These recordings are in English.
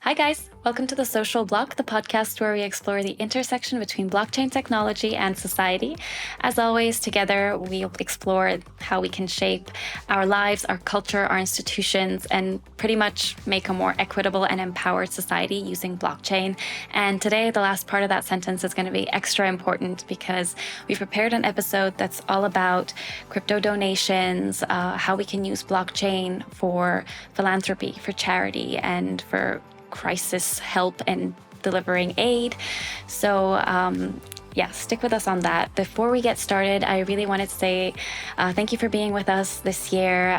Hi guys, welcome to The Social Block, the podcast where we explore the intersection between blockchain technology and society. As always, together we'll explore how we can shape our lives, our culture, our institutions, and pretty much make a more equitable and empowered society using blockchain. And today, the last part of that sentence is going to be extra important because we've prepared an episode that's all about crypto donations, how we can use blockchain for philanthropy, for charity, and for crisis help and delivering aid. So stick with us on that. Before we get started, I really wanted to say thank you for being with us this year.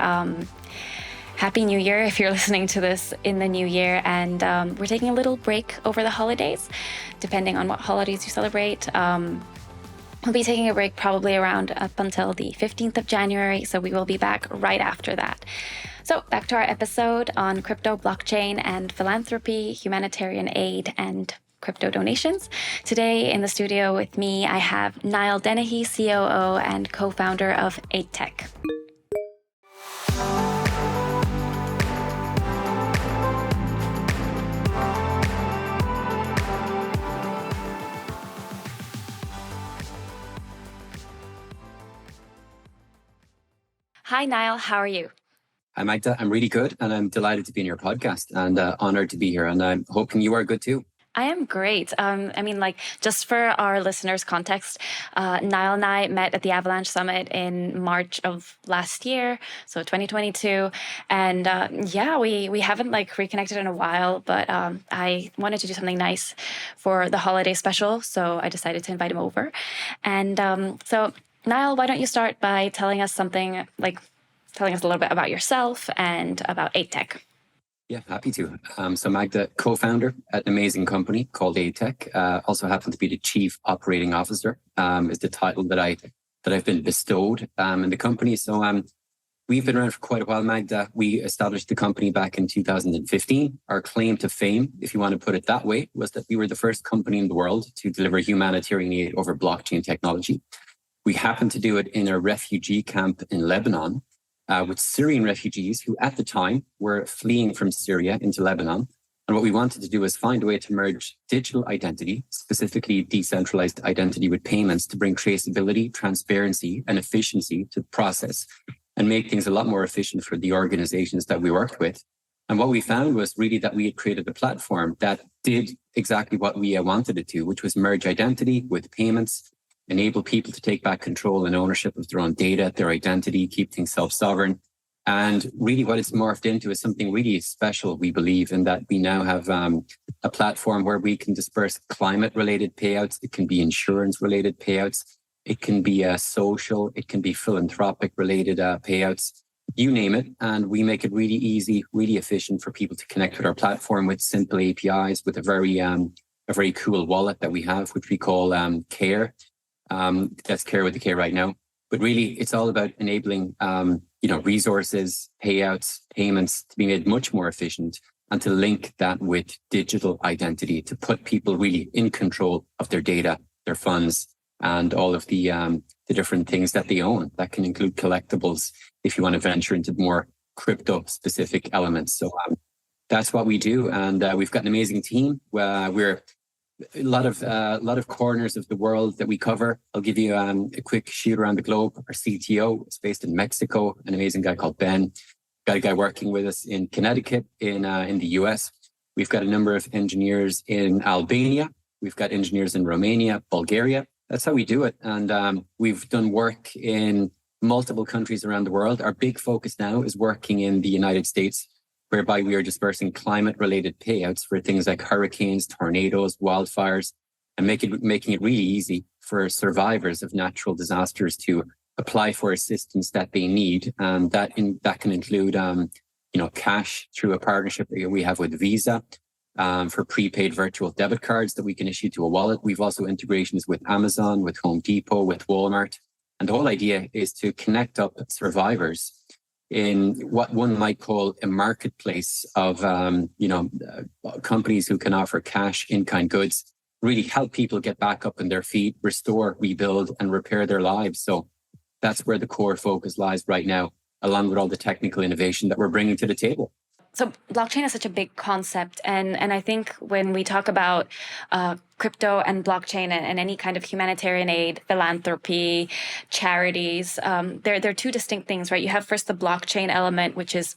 Happy New Year if you're listening to this in the new year. And we're taking a little break over the holidays, depending on what holidays you celebrate. We'll be taking a break probably around up until the 15th of January, so we will be back right after that. So back to our episode on crypto, blockchain, and philanthropy, humanitarian aid, and crypto donations. Today in the studio with me, I have Niall Dennehy, COO and co-founder of AIDTech. Hi, Niall. How are you? Hi, Magda. I'm really good, and I'm delighted to be in your podcast and honored to be here. And I'm hoping you are good too. I am great. Just for our listeners' context, Niall and I met at the Avalanche Summit in March of last year, so 2022. And we haven't reconnected in a while, but I wanted to do something nice for the holiday special, so I decided to invite him over. And so, Niall, why don't you start by telling us a little bit about yourself and about AIDTech. Yeah, happy to. So Magda, co-founder at an amazing company called AIDTech, also happen to be the chief operating officer, is the title that I've been bestowed in the company. So we've been around for quite a while, Magda. We established the company back in 2015. Our claim to fame, if you want to put it that way, was that we were the first company in the world to deliver humanitarian aid over blockchain technology. We happened to do it in a refugee camp in Lebanon, with Syrian refugees who at the time were fleeing from Syria into Lebanon. And what we wanted to do is find a way to merge digital identity, specifically decentralized identity with payments, to bring traceability, transparency, and efficiency to the process and make things a lot more efficient for the organizations that we worked with. And what we found was really that we had created a platform that did exactly what we wanted it to, which was merge identity with payments, enable people to take back control and ownership of their own data, their identity, keep things self-sovereign. And really what it's morphed into is something really special, we believe, in that we now have a platform where we can disperse climate-related payouts. It can be insurance-related payouts. It can be social. It can be philanthropic-related payouts. You name it. And we make it really easy, really efficient for people to connect with our platform with simple APIs, with a very cool wallet that we have, which we call Care. That's Care with the K right now. But really, it's all about enabling, resources, payouts, payments to be made much more efficient and to link that with digital identity to put people really in control of their data, their funds, and all of the different things that they own. That can include collectibles if you want to venture into more crypto-specific elements. So that's what we do. And we've got an amazing team. We're a lot of corners of the world that we cover. I'll give you a quick shoot around the globe. Our CTO is based in Mexico, an amazing guy called Ben. Got a guy working with us in Connecticut in the US. We've got a number of engineers in Albania. We've got engineers in Romania, Bulgaria. That's how we do it. And we've done work in multiple countries around the world. Our big focus now is working in the United States, whereby we are dispersing climate-related payouts for things like hurricanes, tornadoes, wildfires, and making it really easy for survivors of natural disasters to apply for assistance that they need. And that can include, cash through a partnership that we have with Visa for prepaid virtual debit cards that we can issue to a wallet. We've also integrations with Amazon, with Home Depot, with Walmart. And the whole idea is to connect up survivors in what one might call a marketplace of, companies who can offer cash in-kind goods, really help people get back up on their feet, restore, rebuild, and repair their lives. So that's where the core focus lies right now, along with all the technical innovation that we're bringing to the table. So blockchain is such a big concept, and I think when we talk about crypto and blockchain and any kind of humanitarian aid, philanthropy, charities, they're two distinct things, right? You have first the blockchain element, which is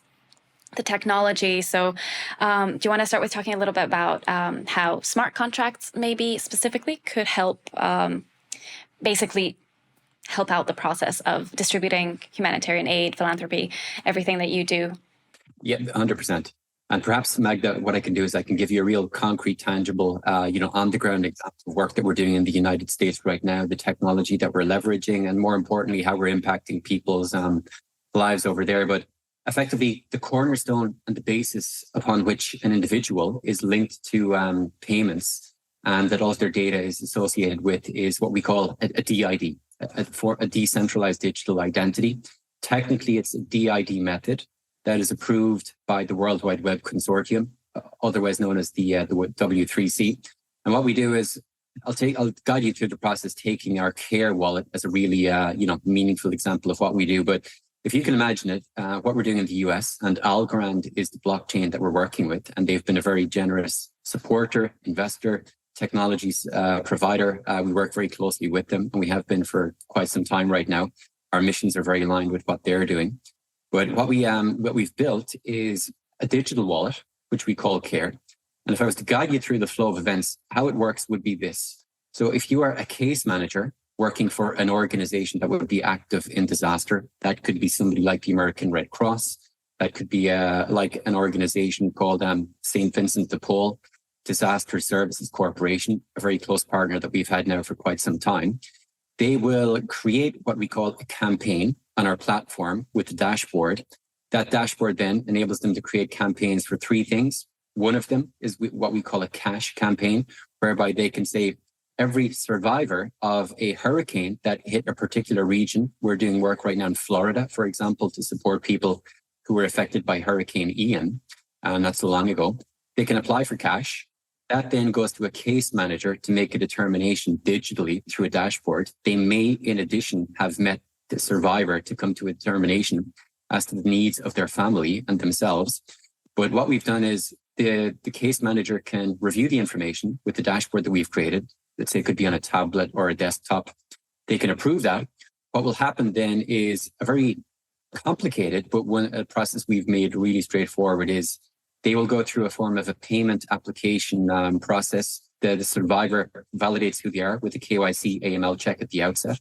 the technology. So do you want to start with talking a little bit about how smart contracts maybe specifically could help basically help out the process of distributing humanitarian aid, philanthropy, everything that you do? Yeah, 100%. And perhaps, Magda, what I can do is I can give you a real concrete, tangible, on the ground example of work that we're doing in the United States right now, the technology that we're leveraging, and more importantly, how we're impacting people's lives over there. But effectively, the cornerstone and the basis upon which an individual is linked to payments and that all of their data is associated with is what we call a DID, for a decentralized digital identity. Technically, it's a DID method that is approved by the World Wide Web Consortium, otherwise known as the W3C. And what we do is, I'll guide you through the process, taking our Care wallet as a really, meaningful example of what we do. But if you can imagine it, what we're doing in the US, and Algorand is the blockchain that we're working with, and they've been a very generous supporter, investor, technologies provider. We work very closely with them, and we have been for quite some time right now. Our missions are very aligned with what they're doing. But what we've built is a digital wallet, which we call Care. And if I was to guide you through the flow of events, how it works would be this. So if you are a case manager working for an organization that would be active in disaster, that could be somebody like the American Red Cross. That could be like an organization called St. Vincent de Paul Disaster Services Corporation, a very close partner that we've had now for quite some time. They will create what we call a campaign on our platform with the dashboard. That dashboard then enables them to create campaigns for three things. One of them is what we call a cash campaign, whereby they can say every survivor of a hurricane that hit a particular region. We're doing work right now in Florida, for example, to support people who were affected by Hurricane Ian, not so long ago. They can apply for cash. That then goes to a case manager to make a determination digitally through a dashboard. They may, in addition, have met the survivor to come to a determination as to the needs of their family and themselves. But what we've done is the case manager can review the information with the dashboard that we've created. Let's say it could be on a tablet or a desktop. They can approve that. What will happen then is a very complicated, but a process we've made really straightforward is they will go through a form of a payment application process. The survivor validates who they are with a KYC AML check at the outset.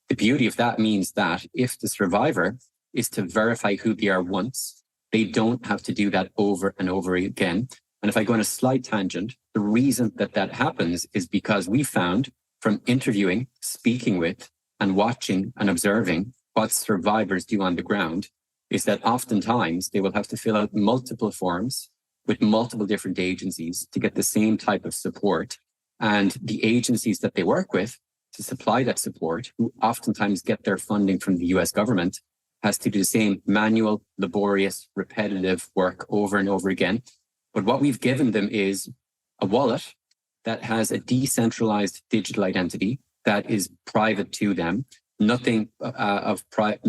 The beauty of that means that if the survivor is to verify who they are once, they don't have to do that over and over again. And if I go on a slight tangent, the reason that happens is because we found from interviewing, speaking with, and watching and observing what survivors do on the ground is that oftentimes they will have to fill out multiple forms with multiple different agencies to get the same type of support. And the agencies that they work with to supply that support, who oftentimes get their funding from the US government, has to do the same manual, laborious, repetitive work over and over again. But what we've given them is a wallet that has a decentralized digital identity that is private to them. Nothing private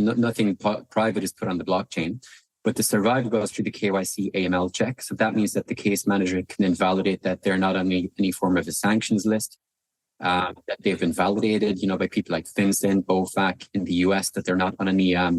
is put on the blockchain, but the survivor goes through the KYC AML check. So that means that the case manager can then validate that they're not on any form of a sanctions list, that they've been validated, by people like FinCEN, BOFAC in the US, that they're not on any, a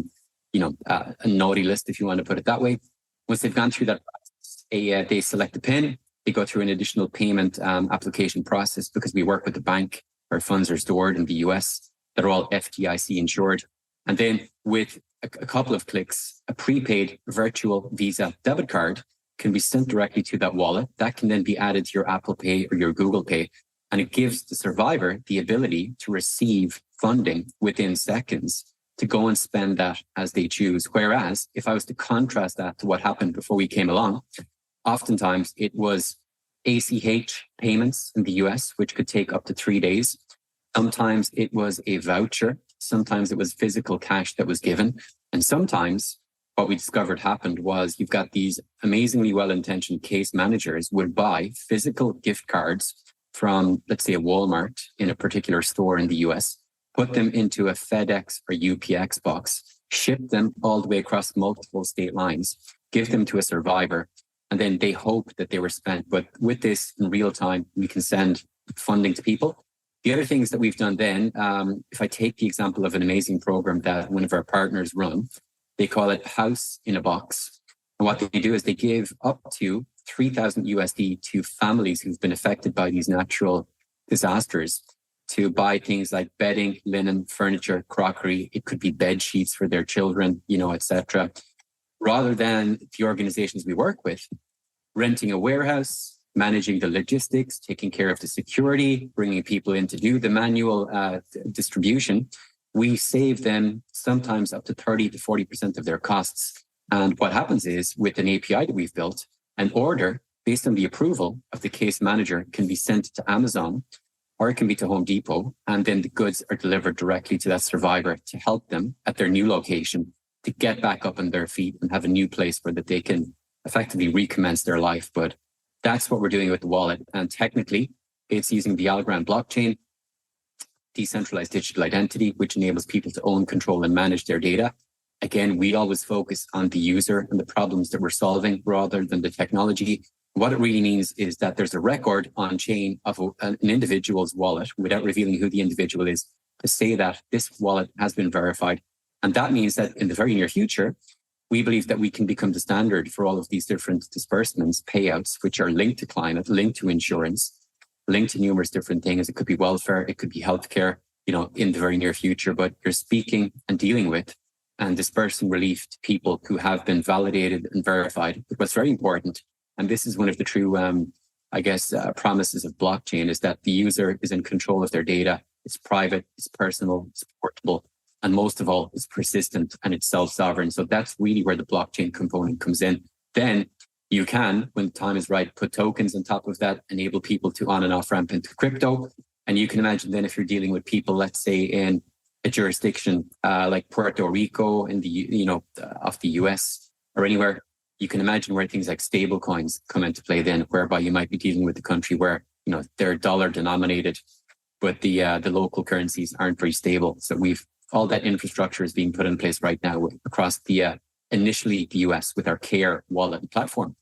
naughty list, if you want to put it that way. Once they've gone through that process, they select the PIN, they go through an additional payment application process because we work with the bank where funds are stored in the US. They're all FDIC insured. And then with a couple of clicks, a prepaid virtual Visa debit card can be sent directly to that wallet. That can then be added to your Apple Pay or your Google Pay. And it gives the survivor the ability to receive funding within seconds to go and spend that as they choose. Whereas if I was to contrast that to what happened before we came along, oftentimes it was ACH payments in the US, which could take up to 3 days. Sometimes it was a voucher. Sometimes it was physical cash that was given. And sometimes what we discovered happened was you've got these amazingly well-intentioned case managers would buy physical gift cards from, let's say, a Walmart in a particular store in the US, put them into a FedEx or UPX box, ship them all the way across multiple state lines, give them to a survivor. and then they hope that they were spent. But with this in real time, we can send funding to people. The other things that we've done then, if I take the example of an amazing program that one of our partners run, they call it House in a Box. And what they do is they give up to 3,000 USD to families who've been affected by these natural disasters to buy things like bedding, linen, furniture, crockery. It could be bed sheets for their children, etc. Rather than the organizations we work with, renting a warehouse, managing the logistics, taking care of the security, bringing people in to do the manual distribution, we save them sometimes up to 30 to 40% of their costs. And what happens is, with an API that we've built, an order based on the approval of the case manager can be sent to Amazon, or it can be to Home Depot, and then the goods are delivered directly to that survivor to help them at their new location to get back up on their feet and have a new place where that they can effectively recommence their life. But that's what we're doing with the wallet. And technically, it's using the Algorand blockchain, decentralized digital identity, which enables people to own, control, and manage their data. Again, we always focus on the user and the problems that we're solving rather than the technology. What it really means is that there's a record on chain of an individual's wallet without revealing who the individual is, to say that this wallet has been verified. And that means that in the very near future, we believe that we can become the standard for all of these different disbursements, payouts, which are linked to climate, linked to insurance, linked to numerous different things. It could be welfare, it could be healthcare, in the very near future. But you're speaking and dealing with and dispersing relief to people who have been validated and verified. But what's very important, and this is one of the true, promises of blockchain, is that the user is in control of their data. It's private, it's personal, it's portable, and most of all, it's persistent and it's self-sovereign. So that's really where the blockchain component comes in. Then you can, when the time is right, put tokens on top of that, enable people to on and off ramp into crypto. And you can imagine then if you're dealing with people, let's say in a jurisdiction like Puerto Rico in the, of the US or anywhere, you can imagine where things like stable coins come into play then, whereby you might be dealing with a country where, they're dollar denominated, but the local currencies aren't very stable. So all that infrastructure is being put in place right now across the initially the US with our Care wallet platform.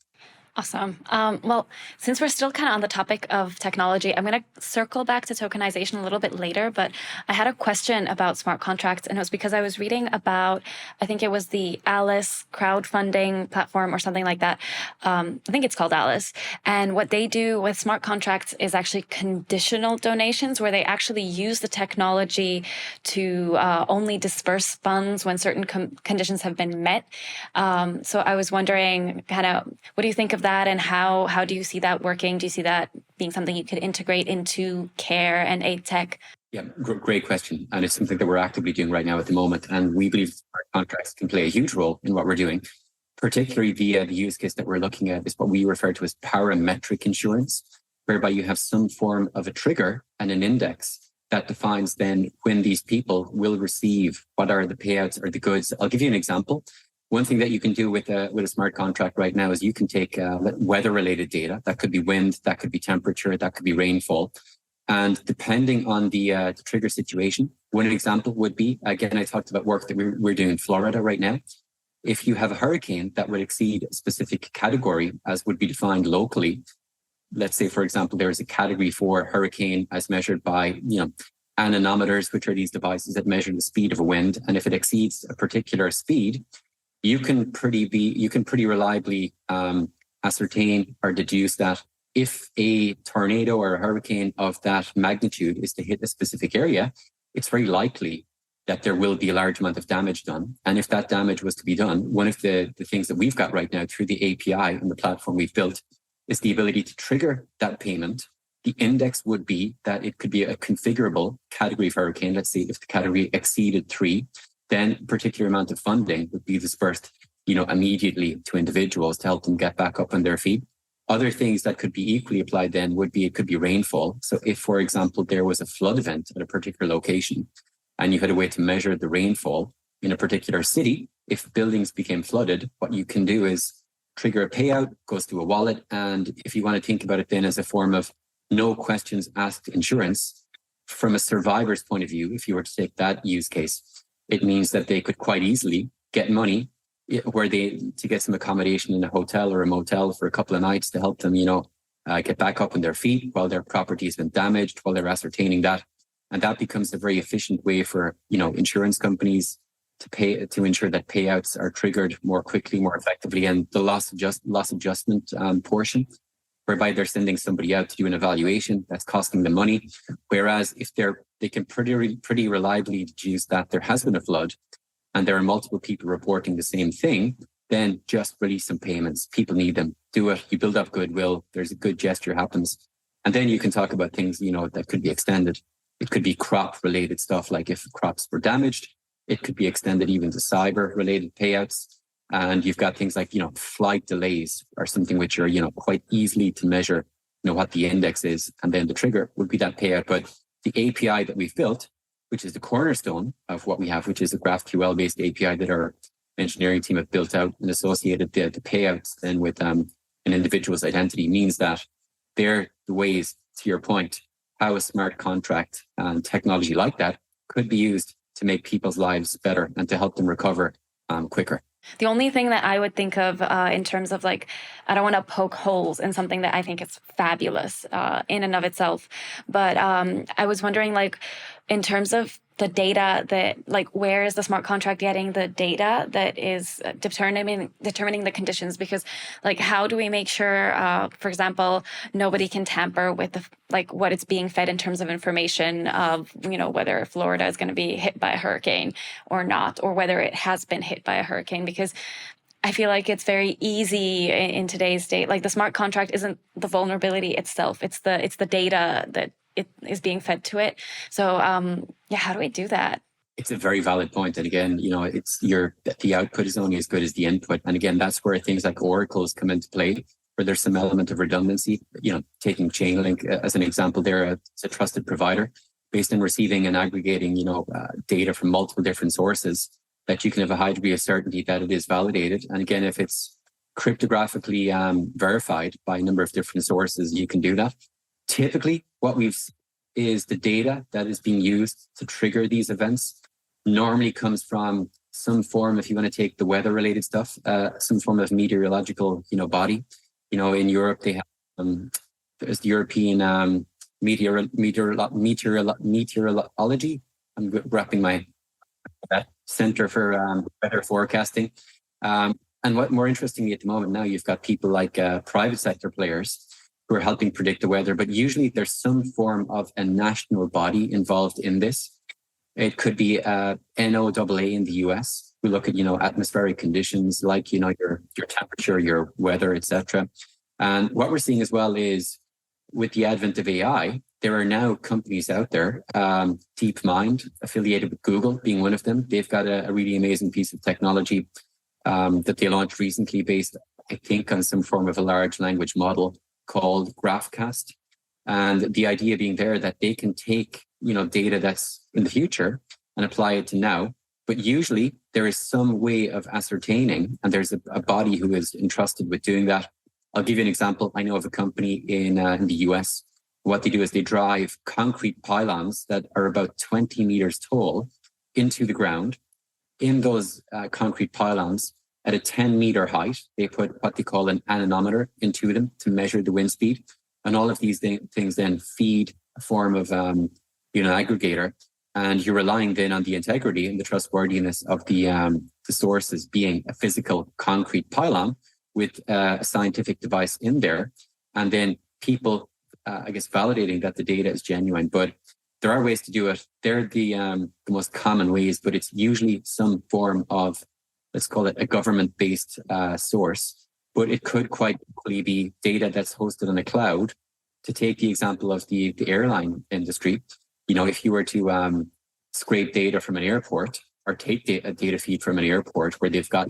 Awesome. Well, since we're still kind of on the topic of technology, I'm going to circle back to tokenization a little bit later, but I had a question about smart contracts, and it was because I was reading about, I think it was the Alice crowdfunding platform or something like that. I think it's called Alice. And what they do with smart contracts is actually conditional donations, where they actually use the technology to only disperse funds when certain conditions have been met. So I was wondering, kind of, what do you think of that, and how do you see that working? Do you see that being something you could integrate into Care and AIDTech? Yeah, great question. And it's something that we're actively doing right now at the moment. And we believe smart contracts can play a huge role in what we're doing, particularly the use case that we're looking at is what we refer to as parametric insurance, whereby you have some form of a trigger and an index that defines then when these people will receive, what are the payouts or the goods. I'll give you an example. One thing that you can do with a smart contract right now is you can take weather-related data. That could be wind, that could be temperature, that could be rainfall. And depending on the trigger situation, one example would be, again, I talked about work that we're doing in Florida right now. If you have a hurricane that would exceed a specific category as would be defined locally, let's say, for example, there is a category for hurricane as measured by, anemometers, which are these devices that measure the speed of a wind. And if it exceeds a particular speed, you can pretty reliably ascertain or deduce that if a tornado or a hurricane of that magnitude is to hit a specific area, it's very likely that there will be a large amount of damage done. And if that damage was to be done, one of the things that we've got right now through the API and the platform we've built is the ability to trigger that payment. The index would be that it could be a configurable category of hurricane. Let's say if the category exceeded 3, then a particular amount of funding would be dispersed, immediately to individuals to help them get back up on their feet. Other things that could be equally applied then would be, it could be rainfall. So if, for example, there was a flood event at a particular location and you had a way to measure the rainfall in a particular city, if buildings became flooded, what you can do is trigger a payout, goes to a wallet. And if you want to think about it then as a form of no questions asked insurance, from a survivor's point of view, if you were to take that use case, it means that they could quite easily get money where to get some accommodation in a hotel or a motel for a couple of nights to help them, get back up on their feet while their property has been damaged, while they're ascertaining that. And that becomes a very efficient way for, insurance companies to ensure that payouts are triggered more quickly, more effectively. And the loss adjustment portion, whereby they're sending somebody out to do an evaluation, that's costing them money. Whereas if they can pretty reliably deduce that there has been a flood and there are multiple people reporting the same thing, then just release some payments. People need them. Do it. You build up goodwill. There's a good gesture happens. And then you can talk about things, that could be extended. It could be crop related stuff, like if crops were damaged, it could be extended even to cyber related payouts. And you've got things like, flight delays are something which are, quite easily to measure, what the index is. And then the trigger would be that payout. But the API that we've built, which is the cornerstone of what we have, which is a GraphQL based API that our engineering team have built out and associated the payouts then with an individual's identity, means that they're the ways, to your point, how a smart contract and technology like that could be used to make people's lives better and to help them recover quicker. The only thing that I would think of in terms of I don't want to poke holes in something that I think is fabulous in and of itself, but I was wondering, in terms of the data that, where is the smart contract getting the data that is determining the conditions? Because, how do we make sure, for example, nobody can tamper with what it's being fed in terms of information of, whether Florida is going to be hit by a hurricane or not, or whether it has been hit by a hurricane? Because I feel like it's very easy in today's day. The smart contract isn't the vulnerability itself; it's the data that it is being fed to it. So, how do we do that? It's a very valid point. And again, it's the output is only as good as the input. And again, that's where things like oracles come into play, where there's some element of redundancy. Taking Chainlink as an example, it's a trusted provider based on receiving and aggregating, data from multiple different sources, that you can have a high degree of certainty that it is validated. And again, if it's cryptographically verified by a number of different sources, you can do that. Typically, what we've is the data that is being used to trigger these events normally comes from some form, if you want to take the weather related stuff, some form of meteorological, body. In Europe, they have there's the European meteorology. I'm wrapping my Center for Weather Forecasting. And what more interestingly at the moment now, you've got people like private sector players who are helping predict the weather, but usually there's some form of a national body involved in this. It could be NOAA in the US. We look at, atmospheric conditions like, your temperature, your weather, etc. And what we're seeing as well is with the advent of AI, there are now companies out there, DeepMind, affiliated with Google being one of them. They've got a really amazing piece of technology that they launched recently based, I think, on some form of a large language model called GraphCast. And the idea being there that they can take, data that's in the future and apply it to now. But usually there is some way of ascertaining, and there's a body who is entrusted with doing that. I'll give you an example. I know of a company in the US. What they do is they drive concrete pylons that are about 20 meters tall into the ground. In those concrete pylons, at a 10-meter height, they put what they call an anemometer into them to measure the wind speed. And all of these things then feed a form of aggregator. And you're relying then on the integrity and the trustworthiness of the sources being a physical concrete pylon with a scientific device in there. And then people, validating that the data is genuine. But there are ways to do it. They're the most common ways, but it's usually some form of, let's call it a government-based source, but it could quite equally be data that's hosted on a cloud. To take the example of the airline industry, if you were to scrape data from an airport or take a data feed from an airport where they've got,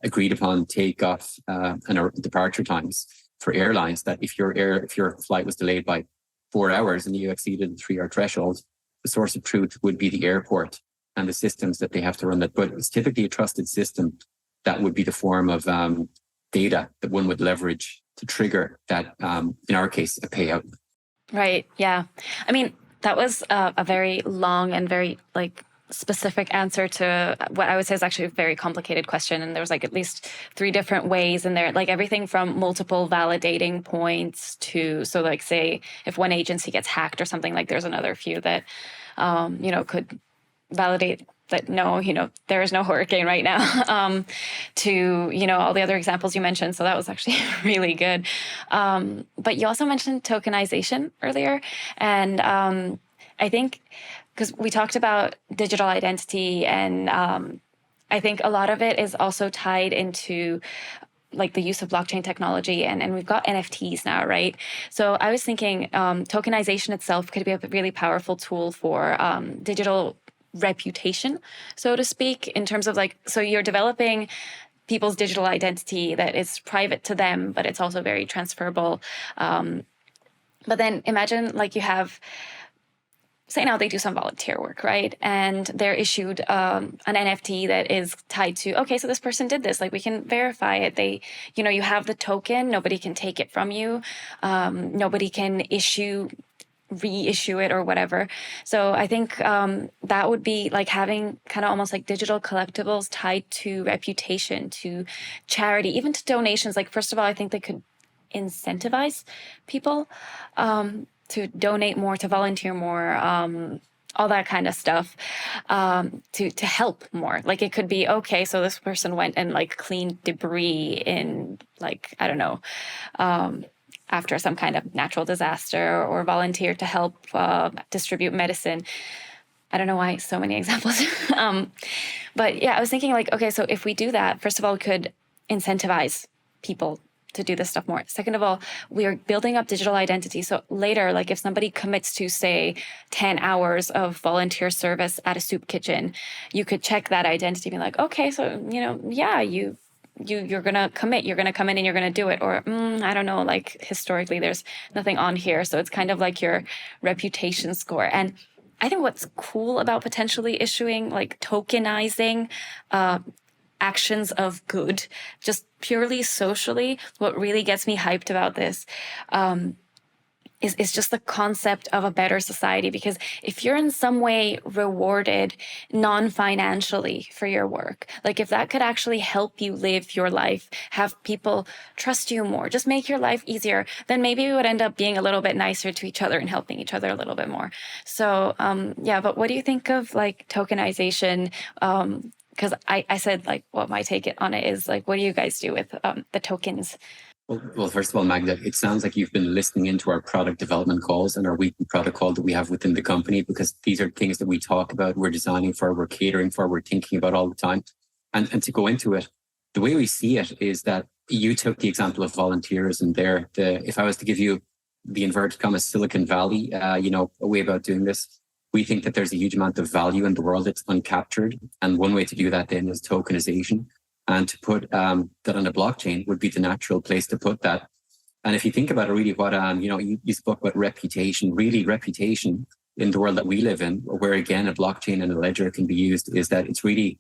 agreed upon takeoff and departure times for airlines, that if your flight was delayed by 4 hours and you exceeded the 3-hour threshold, the source of truth would be the airport and the systems that they have to run that. But it's typically a trusted system that would be the form of data that one would leverage to trigger that, in our case, a payout. Right. Yeah. I mean, that was a very long and very specific answer to what I would say is actually a very complicated question. And there was like at least 3 different ways in there, like everything from multiple validating points to, so like say if one agency gets hacked or something, like there's another few that, could validate that no, there is no hurricane right now, to, all the other examples you mentioned. So that was actually really good. But you also mentioned tokenization earlier. And I think, because we talked about digital identity, and I think a lot of it is also tied into like the use of blockchain technology, and we've got NFTs now, right? So I was thinking tokenization itself could be a really powerful tool for digital reputation, so to speak, in terms of like, so you're developing people's digital identity that is private to them, but it's also very transferable. But then imagine like you have, say now they do some volunteer work, right? And they're issued an NFT that is tied to, okay, so this person did this, like we can verify it. You have the token, nobody can take it from you. Nobody can reissue it or whatever. So I think that would be like having kind of almost like digital collectibles tied to reputation, to charity, even to donations. Like, first of all, I think they could incentivize people to donate more, to volunteer more, all that kind of stuff, to help more. Like it could be, okay, so this person went and like cleaned debris in like, I don't know, after some kind of natural disaster, or volunteer to help distribute medicine. I don't know why so many examples. But yeah, I was thinking like, okay, so if we do that, first of all, we could incentivize people to do this stuff more. Second of all, we are building up digital identity. So later, like if somebody commits to, say, 10 hours of volunteer service at a soup kitchen, you could check that identity, be like, okay, so, yeah, you're going to commit, you're going to come in and you're going to do it. Or I don't know, like historically, there's nothing on here. So it's kind of like your reputation score. And I think what's cool about potentially issuing, like tokenizing actions of good, just purely socially, what really gets me hyped about this is just the concept of a better society. Because if you're in some way rewarded non-financially for your work, like if that could actually help you live your life, have people trust you more, just make your life easier, then maybe we would end up being a little bit nicer to each other and helping each other a little bit more. So yeah, but what do you think of like tokenization? Because I said like what my take on it is. Like, what do you guys do with the tokens? Well, first of all, Magda, it sounds like you've been listening into our product development calls and our weekly product call that we have within the company, because these are things that we talk about, we're designing for, we're catering for, we're thinking about all the time. And to go into it, the way we see it is that you took the example of volunteers, and if I was to give you the inverted commas Silicon Valley, a way about doing this, we think that there's a huge amount of value in the world that's uncaptured. And one way to do that then is tokenization. And to put that on a blockchain would be the natural place to put that. And if you think about it, really what, you spoke about reputation, really reputation in the world that we live in, where again, a blockchain and a ledger can be used, is that it's really,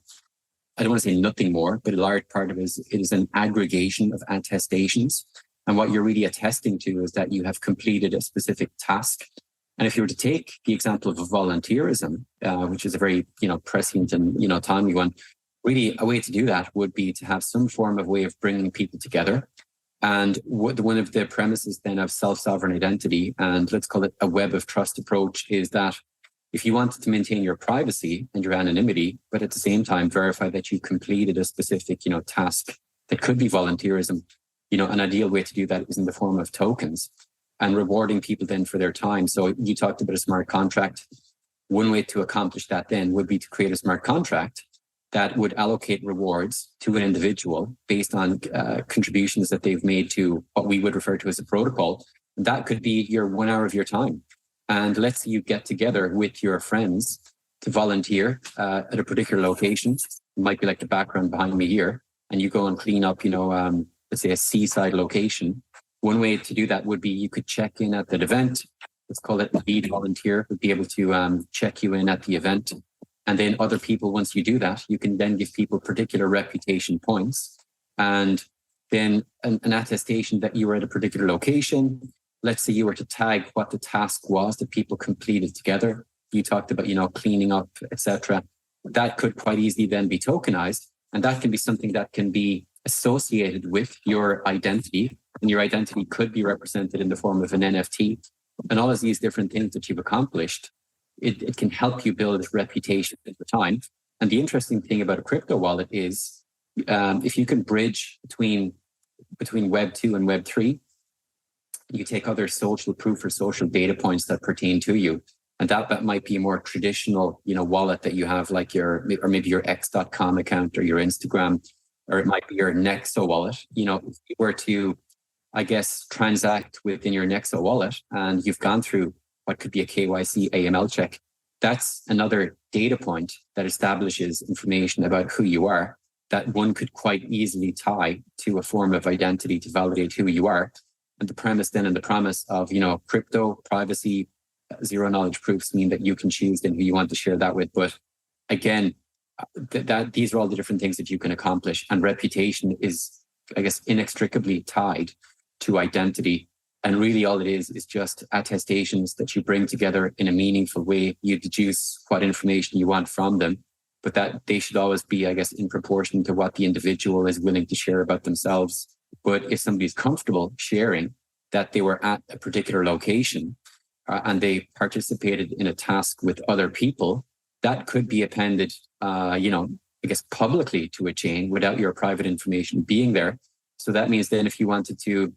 I don't want to say nothing more, but a large part of it is an aggregation of attestations. And what you're really attesting to is that you have completed a specific task. And if you were to take the example of volunteerism, which is a very, prescient and, timely one, really a way to do that would be to have some form of way of bringing people together. And one of the premises then of self-sovereign identity, and let's call it a web of trust approach, is that if you wanted to maintain your privacy and your anonymity, but at the same time verify that you completed a specific, task that could be volunteerism, an ideal way to do that is in the form of tokens and rewarding people then for their time. So you talked about a smart contract. One way to accomplish that then would be to create a smart contract that would allocate rewards to an individual based on contributions that they've made to what we would refer to as a protocol. That could be your 1 hour of your time. And let's say you get together with your friends to volunteer at a particular location. It might be like the background behind me here. And you go and clean up, let's say a seaside location. One way to do that would be you could check in at that event. Let's call it lead volunteer, would be able to check you in at the event. And then other people, once you do that, you can then give people particular reputation points and then an attestation that you were at a particular location. Let's say you were to tag what the task was that people completed together. You talked about, cleaning up, etc. that could quite easily then be tokenized. And that can be something that can be associated with your identity. And your identity could be represented in the form of an NFT. And all of these different things that you've accomplished, it can help you build a reputation over time. And the interesting thing about a crypto wallet is if you can bridge between Web 2 and Web 3, you take other social proof or social data points that pertain to you. And that might be a more traditional, wallet that you have, like maybe your X.com account or your Instagram, or it might be your Nexo wallet. If you were to, I guess, transact within your Nexo wallet and you've gone through what could be a KYC AML check, that's another data point that establishes information about who you are that one could quite easily tie to a form of identity to validate who you are. And the premise then and the promise of, crypto, privacy, zero knowledge proofs mean that you can choose then who you want to share that with. But again, these are all the different things that you can accomplish. And reputation is, I guess, inextricably tied to identity. And really all it is just attestations that you bring together in a meaningful way. You deduce what information you want from them, but that they should always be, I guess, in proportion to what the individual is willing to share about themselves. But if somebody's comfortable sharing that they were at a particular location and they participated in a task with other people, that could be appended, I guess, publicly to a chain without your private information being there. So that means then if you wanted to,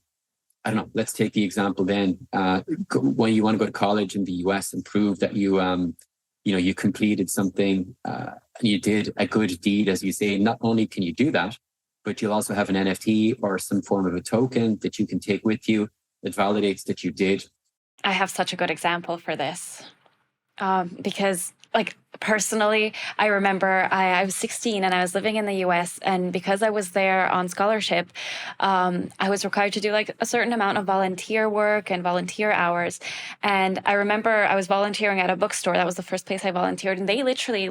I don't know, let's take the example then, when you want to go to college in the US and prove that you completed something, and you did a good deed, as you say, not only can you do that, but you'll also have an NFT or some form of a token that you can take with you that validates that you did. I have such a good example for this because, personally, I remember I was 16 and I was living in the US, and because I was there on scholarship, I was required to do a certain amount of volunteer work and volunteer hours. And I remember I was volunteering at a bookstore. That was the first place I volunteered. And they literally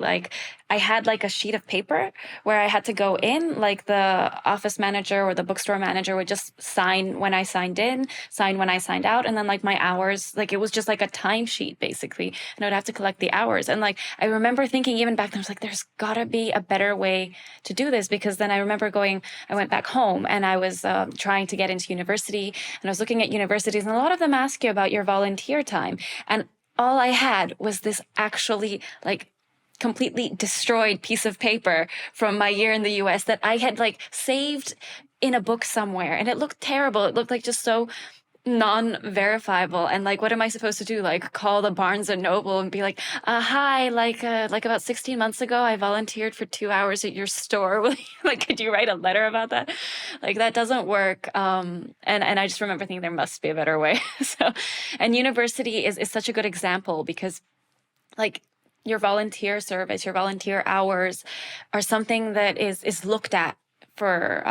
I had a sheet of paper where I had to go in, the office manager or the bookstore manager would just sign when I signed in, sign when I signed out. And then my hours, it was just a timesheet basically. And I would have to collect the hours. And I remember thinking even back then, I was there's gotta be a better way to do this, because then I remember I went back home and I was trying to get into university, and I was looking at universities, and a lot of them ask you about your volunteer time. And all I had was this actually completely destroyed piece of paper from my year in the US that I had saved in a book somewhere. And it looked terrible. It looked just so non-verifiable. And what am I supposed to do? Call the Barnes and Noble and be hi, about 16 months ago, I volunteered for 2 hours at your store. Could you write a letter about that? That doesn't work. And I just remember thinking there must be a better way. And university is such a good example, because your volunteer service, your volunteer hours are something that is looked at for,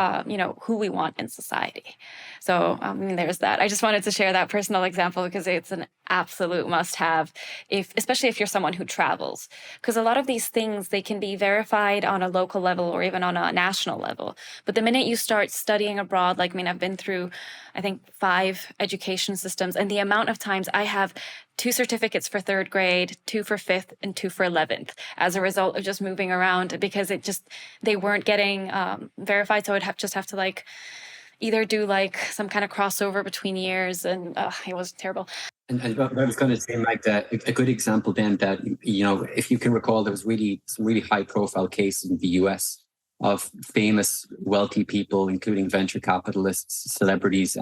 who we want in society. So there's that. I just wanted to share that personal example because it's an absolute must-have, especially if you're someone who travels. Because a lot of these things, they can be verified on a local level or even on a national level. But the minute you start studying abroad, I've been through, I think, 5 education systems, and the amount of times I have 2 certificates for 3rd grade, 2 for 5th, and 2 for 11th as a result of just moving around, because they weren't getting verified. So I'd have to either do some kind of crossover between years, and it was terrible. And what I was going to say, Mike, that a good example then that, if you can recall, there was some really high profile cases in the US of famous wealthy people, including venture capitalists, celebrities,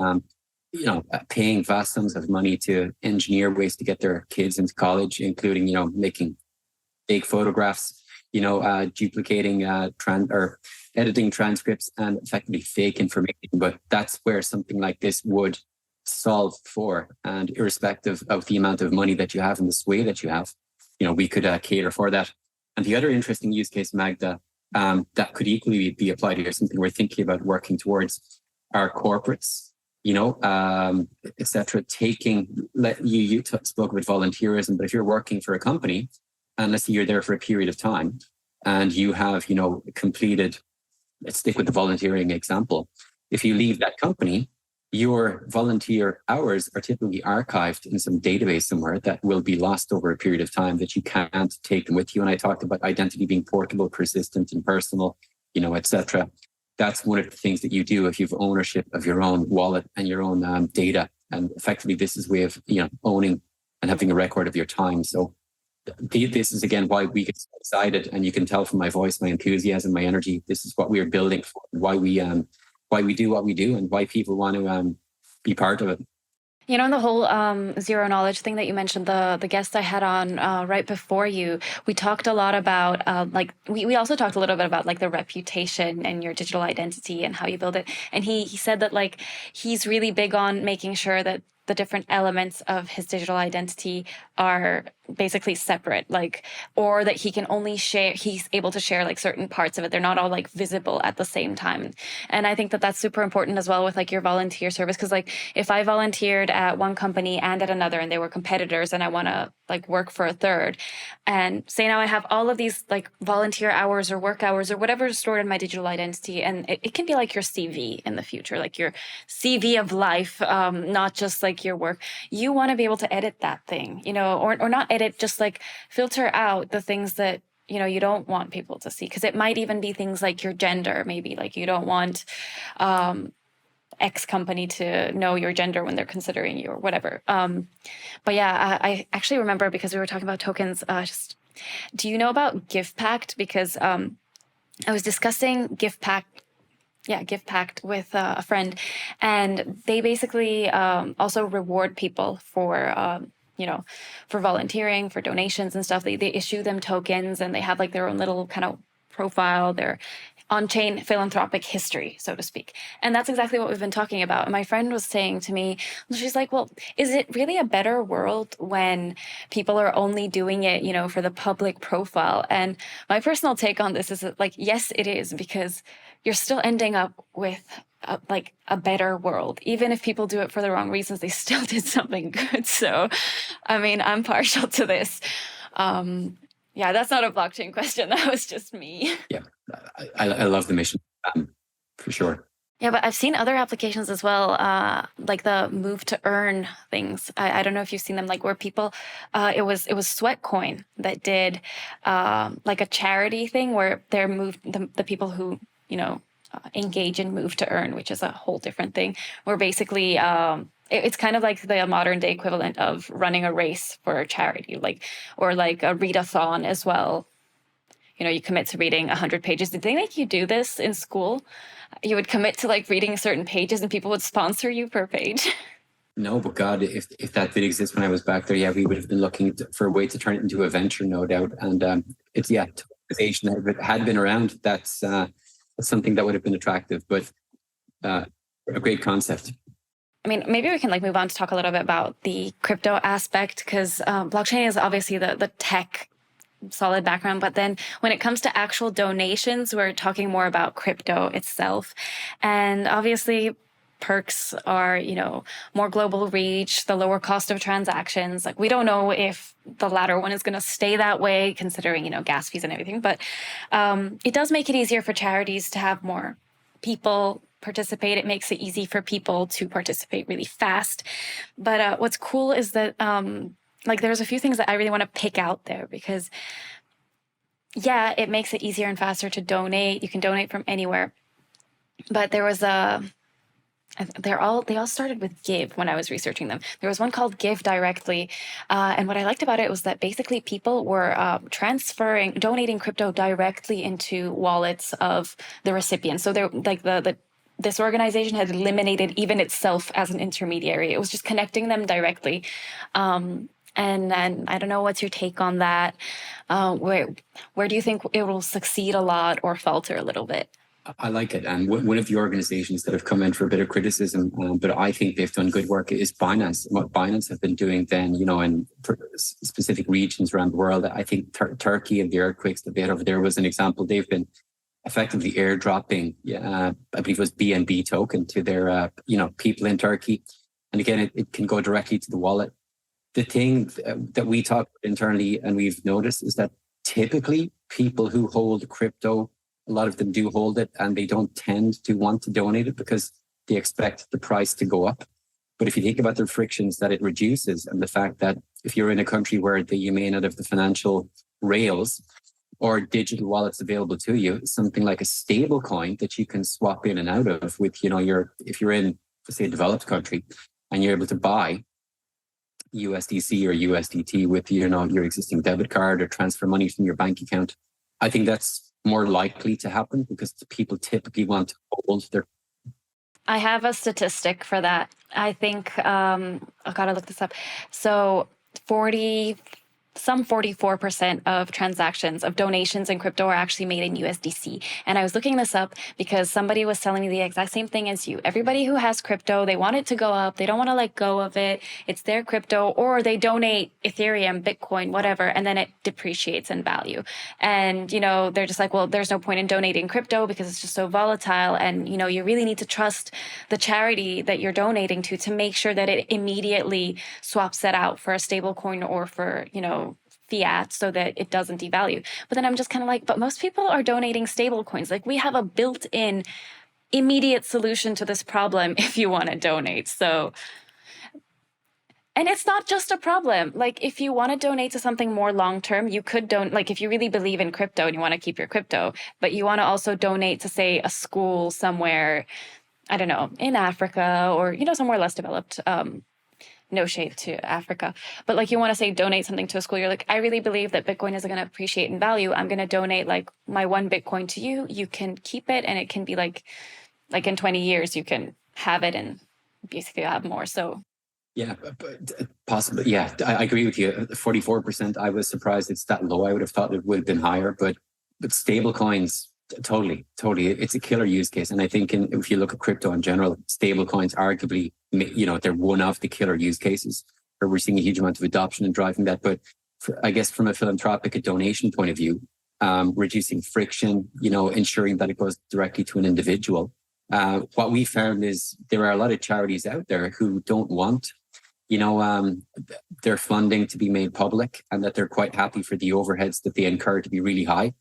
paying vast sums of money to engineer ways to get their kids into college, including, making fake photographs, duplicating or editing transcripts and effectively fake information. But that's where something like this would solve for. And irrespective of the amount of money that you have and the sway that you have, we could cater for that. And the other interesting use case, Magda, that could equally be applied here, something we're thinking about working towards, are corporates, et cetera. You spoke about volunteerism, but if you're working for a company, and let's say you're there for a period of time and you have, completed, let's stick with the volunteering example. If you leave that company, your volunteer hours are typically archived in some database somewhere that will be lost over a period of time, that you can't take them with you. And I talked about identity being portable, persistent, and personal, etc. That's one of the things that you do if you have ownership of your own wallet and your own data. And effectively, this is a way of owning and having a record of your time. So this is, again, why we get so excited. And you can tell from my voice, my enthusiasm, my energy. This is what we are building for, why we do what we do, and why people want to be part of it. The whole zero knowledge thing that you mentioned, the guest I had on right before you, we talked a lot about we also talked a little bit about like the reputation and your digital identity and how you build it. And he said that like he's really big on making sure that the different elements of his digital identity are basically separate, or that he can only share, he's able to share like certain parts of it. They're not all like visible at the same time. And I think that that's super important as well with like your volunteer service. Cause like if I volunteered at one company and at another and they were competitors and I want to like work for a third, and say now I have all of these like volunteer hours or work hours or whatever is stored in my digital identity. And it can be like your CV in the future, like your CV of life, not just like your work. You want to be able to edit that thing, or not edit, just like filter out the things that you don't want people to see, because it might even be things like your gender. Maybe like you don't want X company to know your gender when they're considering you or whatever. But yeah, I actually remember, because we were talking about tokens, do you know about GivePact? Because I was discussing GivePact with a friend, and they basically also reward people for for volunteering, for donations and stuff. They issue them tokens, and they have like their own little kind of profile, their on-chain philanthropic history, so to speak. And that's exactly what we've been talking about. And my friend was saying to me, she's like, well, is it really a better world when people are only doing it, for the public profile? And my personal take on this is that, like, yes, it is, because you're still ending up with a better world. Even if people do it for the wrong reasons, they still did something good. So, I mean, I'm partial to this. Yeah, that's not a blockchain question. That was just me. Yeah, I love the mission, for sure. Yeah, but I've seen other applications as well, like the move to earn things. I don't know if you've seen them, like where people, it was Sweatcoin that did like a charity thing where they're the people who, engage in move to earn, which is a whole different thing, where basically it's kind of like the modern day equivalent of running a race for a charity, or like a readathon as well. You commit to reading 100 pages. Did they make you do this in school? You would commit to like reading certain pages and people would sponsor you per page. No, but God, if that did exist when I was back there, yeah, we would have been looking for a way to turn it into a venture, no doubt. And it's, tokenization that had been around. That's something that would have been attractive, but a great concept. I mean, maybe we can like move on to talk a little bit about the crypto aspect, because blockchain is obviously the tech solid background. But then when it comes to actual donations, we're talking more about crypto itself. And obviously perks are, more global reach, the lower cost of transactions. Like, we don't know if the latter one is going to stay that way, considering, gas fees and everything. But it does make it easier for charities to have more people participate. It makes it easy for people to participate really fast. But what's cool is that there's a few things that I really want to pick out there, because it makes it easier and faster to donate. You can donate from anywhere. But there was they all started with Give when I was researching them. There was one called Give Directly. And what I liked about it was that basically people were donating crypto directly into wallets of the recipients. So they're like this organization had eliminated even itself as an intermediary. It was just connecting them directly. And I don't know, what's your take on that? Where do you think it will succeed a lot or falter a little bit? I like it. And one of the organizations that have come in for a bit of criticism, but I think they've done good work, is Binance. What Binance have been doing then, in specific regions around the world. I think Turkey and the earthquakes that they had over there was an example. They've been effectively airdropping, I believe it was BNB token to their, people in Turkey. And again, it can go directly to the wallet. The thing that we talk internally and we've noticed is that typically people who hold crypto, a lot of them do hold it and they don't tend to want to donate it, because they expect the price to go up. But if you think about the frictions that it reduces, and the fact that if you're in a country where you may not have the financial rails or digital wallets available to you, something like a stable coin that you can swap in and out of with, if you're in, say, a developed country and you're able to buy USDC or USDT with, your existing debit card or transfer money from your bank account, I think that's more likely to happen because people typically want to hold their. I have a statistic for that. I think, I gotta look this up. So 44% of transactions of donations in crypto are actually made in USDC. And I was looking this up because somebody was telling me the exact same thing as you. Everybody who has crypto, they want it to go up. They don't want to let go of it. It's their crypto, or they donate Ethereum, Bitcoin, whatever, and then it depreciates in value. And, they're just like, well, there's no point in donating crypto because it's just so volatile. And, you really need to trust the charity that you're donating to make sure that it immediately swaps that out for a stable coin or for, fiat so that it doesn't devalue. But then I'm just kind of like, but most people are donating stable coins. Like, we have a built-in immediate solution to this problem if you want to donate. So, and it's not just a problem. Like, if you want to donate to something more long-term, you could like, if you really believe in crypto and you want to keep your crypto, but you want to also donate to, say, a school somewhere, I don't know, in Africa or, somewhere less developed, no shade to Africa, but like, you want to say donate something to a school. You're like, I really believe that Bitcoin is going to appreciate in value. I'm going to donate like my 1 Bitcoin to you. You can keep it, and it can be like in 20 years, you can have it and basically have more. So yeah, but possibly. Yeah, I agree with you. 44%. I was surprised it's that low. I would have thought it would have been higher, but stable coins, totally. It's a killer use case. And I think if you look at crypto in general, stable coins arguably, they're one of the killer use cases where we're seeing a huge amount of adoption and driving that. But I guess from a philanthropic, a donation point of view, reducing friction, ensuring that it goes directly to an individual. What we found is there are a lot of charities out there who don't want, their funding to be made public, and that they're quite happy for the overheads that they incur to be really high.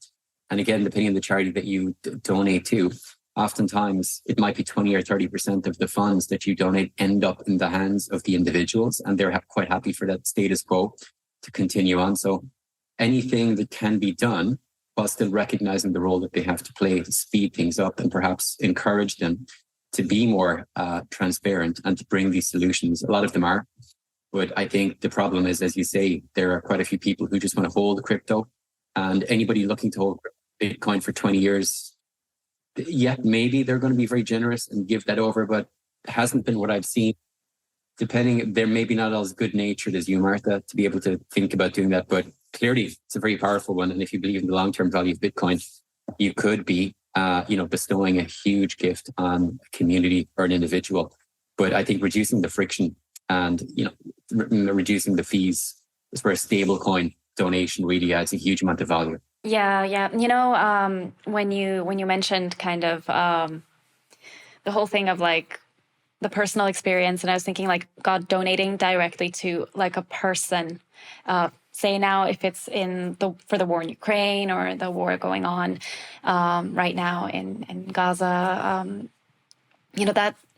And again, depending on the charity that you donate to, oftentimes it might be 20 or 30% of the funds that you donate end up in the hands of the individuals, and they're quite happy for that status quo to continue on. So anything that can be done while still recognizing the role that they have to play to speed things up and perhaps encourage them to be more transparent and to bring these solutions. A lot of them are. But I think the problem is, as you say, there are quite a few people who just want to hold crypto, and anybody looking to hold Bitcoin for 20 years, yeah, maybe they're going to be very generous and give that over, but it hasn't been what I've seen. Depending, they're maybe not as good natured as you, Martha, to be able to think about doing that. But clearly, it's a very powerful one. And if you believe in the long-term value of Bitcoin, you could be, bestowing a huge gift on a community or an individual. But I think reducing the friction and, reducing the fees is where a stable coin donation really adds a huge amount of value. Yeah. When you mentioned kind of the whole thing of like the personal experience, and I was thinking like, God, donating directly to like a person, say now if it's for the war in Ukraine or the war going on right now in Gaza,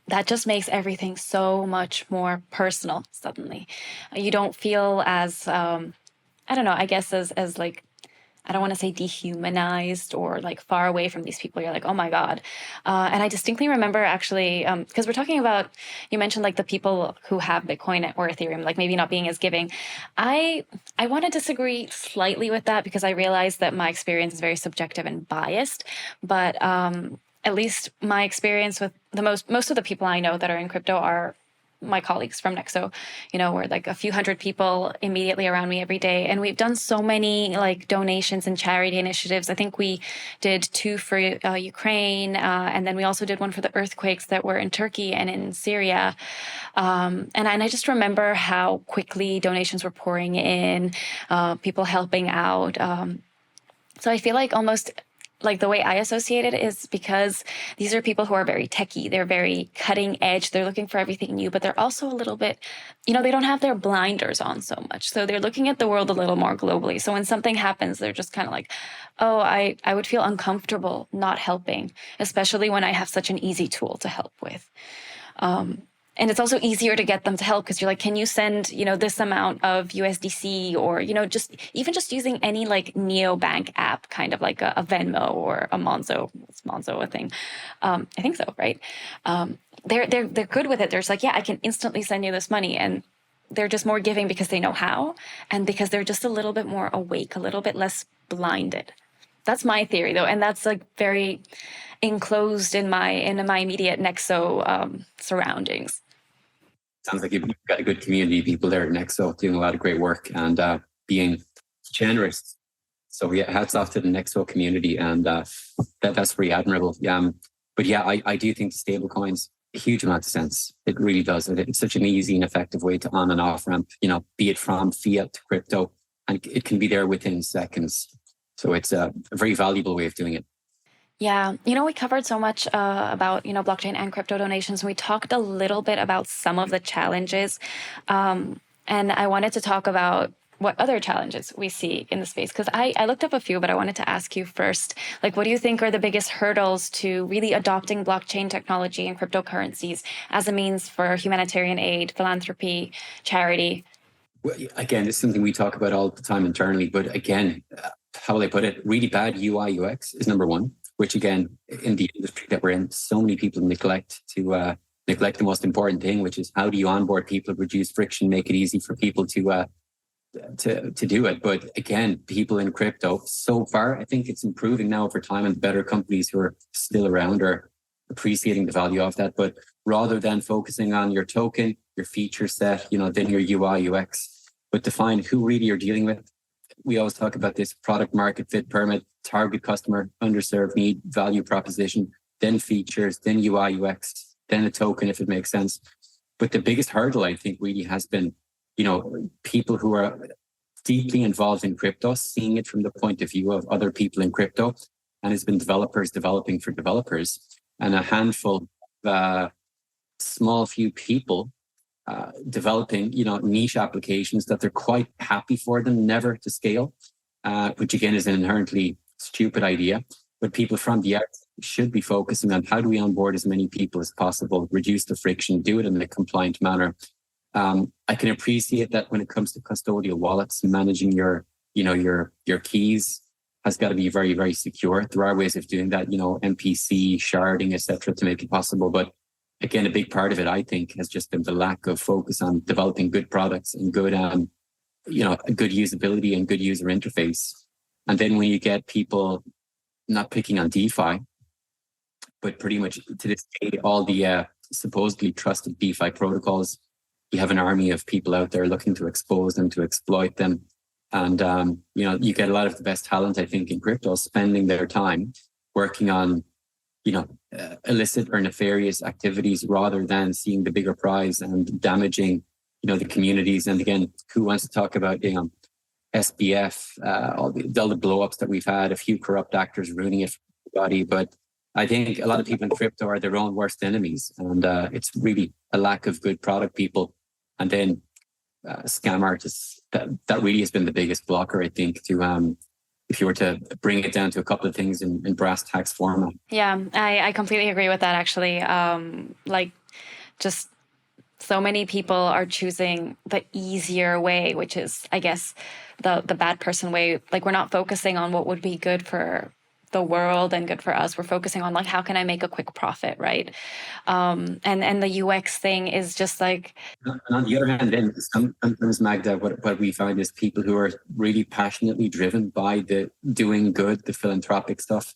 that just makes everything so much more personal suddenly. You don't feel as I don't know, I guess as like, I don't want to say dehumanized or like far away from these people. You're like, oh my God. And I distinctly remember actually, because we're talking about, you mentioned like the people who have Bitcoin or Ethereum, like maybe not being as giving. I want to disagree slightly with that because I realize that my experience is very subjective and biased. But at least my experience with most of the people I know that are in crypto are my colleagues from Nexo. We're like a few hundred people immediately around me every day. And we've done so many like donations and charity initiatives. I think we did 2 for Ukraine. And then we also did one for the earthquakes that were in Turkey and in Syria. And I just remember how quickly donations were pouring in, people helping out. So I feel like almost like the way I associate it is because these are people who are very techie. They're very cutting edge. They're looking for everything new, but they're also a little bit, they don't have their blinders on so much. So they're looking at the world a little more globally. So when something happens, they're just kind of like, oh, I would feel uncomfortable not helping, especially when I have such an easy tool to help with. And it's also easier to get them to help because you're like, can you send, this amount of USDC or, just using any like neobank app, kind of like a Venmo or a Monzo. Is Monzo a thing? I think so, right? They're good with it. They're just like, yeah, I can instantly send you this money. And they're just more giving because they know how and because they're just a little bit more awake, a little bit less blinded. That's my theory, though, and that's like very enclosed in my immediate Nexo surroundings. Sounds like you've got a good community of people there at Nexo doing a lot of great work and being generous. So yeah, hats off to the Nexo community, and that's pretty admirable. But yeah, I do think stable coins a huge amount of sense. It really does. It's such an easy and effective way to on and off ramp. Be it from fiat to crypto, and it can be there within seconds. So it's a very valuable way of doing it. Yeah, we covered so much about, blockchain and crypto donations. We talked a little bit about some of the challenges. And I wanted to talk about what other challenges we see in the space. Because I looked up a few, but I wanted to ask you first, like, what do you think are the biggest hurdles to really adopting blockchain technology and cryptocurrencies as a means for humanitarian aid, philanthropy, charity? Well, again, this is something we talk about all the time internally. But again, how will I put it? Really bad UI UX is number one. Which again, in the industry that we're in, so many people neglect the most important thing, which is how do you onboard people, reduce friction, make it easy for people to do it. But again, people in crypto, so far, I think it's improving now over time, and better companies who are still around are appreciating the value of that. But rather than focusing on your token, your feature set, then your UI UX, but define who really you're dealing with. We always talk about this product market fit permit, target customer, underserved need, value proposition, then features, then UI UX, then a token if it makes sense. But the biggest hurdle, I think, really has been, people who are deeply involved in crypto, seeing it from the point of view of other people in crypto. And it's been developers developing for developers, and a handful of small few people developing, niche applications that they're quite happy for them never to scale, which again is an inherently stupid idea. But people from the outside should be focusing on how do we onboard as many people as possible, reduce the friction, do it in a compliant manner. I can appreciate that when it comes to custodial wallets, managing your keys has got to be very, very secure. There are ways of doing that, MPC, sharding, etc., to make it possible. But again, a big part of it, I think, has just been the lack of focus on developing good products and good, good usability and good user interface. And then when you get people not picking on DeFi, but pretty much to this day, all the supposedly trusted DeFi protocols, you have an army of people out there looking to expose them, to exploit them. And, you get a lot of the best talent, I think, in crypto spending their time working on illicit or nefarious activities rather than seeing the bigger prize and damaging, the communities. And again, who wants to talk about, SBF, all the blow-ups that we've had, a few corrupt actors ruining it for everybody. But I think a lot of people in crypto are their own worst enemies. And it's really a lack of good product people. And then scam artists, that really has been the biggest blocker, I think, to if you were to bring it down to a couple of things in brass tacks format. Yeah, I completely agree with that, actually. Just so many people are choosing the easier way, which is, I guess, the bad person way. Like, we're not focusing on what would be good for the world and good for us. We're focusing on, like, how can I make a quick profit, right? And the UX thing is just like... And on the other hand, then sometimes, Magda, what we find is people who are really passionately driven by the doing good, the philanthropic stuff,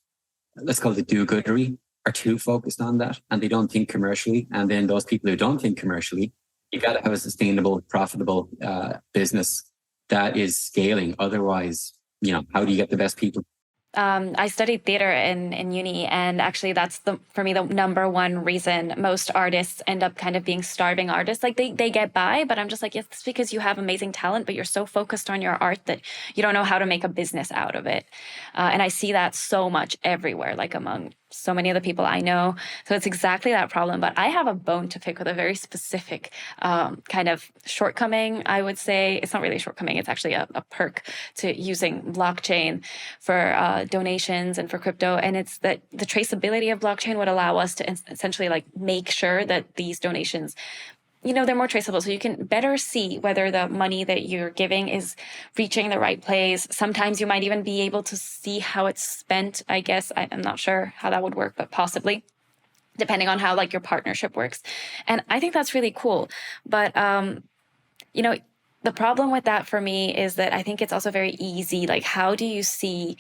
let's call it the do-goodery, are too focused on that, and they don't think commercially. And then those people who don't think commercially, you got to have a sustainable, profitable business that is scaling. Otherwise, how do you get the best people? I studied theater in uni, and actually that's for me the number one reason most artists end up kind of being starving artists. Like they get by, but I'm just like, yes, it's because you have amazing talent, but you're so focused on your art that you don't know how to make a business out of it. And I see that so much everywhere, like among so many of the people I know. So it's exactly that problem. But I have a bone to pick with a very specific kind of shortcoming, I would say. It's not really a shortcoming, it's actually a perk to using blockchain for donations and for crypto. And it's that the traceability of blockchain would allow us to essentially like make sure that these donations, they're more traceable. So you can better see whether the money that you're giving is reaching the right place. Sometimes you might even be able to see how it's spent, I guess. I'm not sure how that would work, but possibly, depending on how like your partnership works. And I think that's really cool. But, the problem with that for me is that I think it's also very easy. Like, how do you see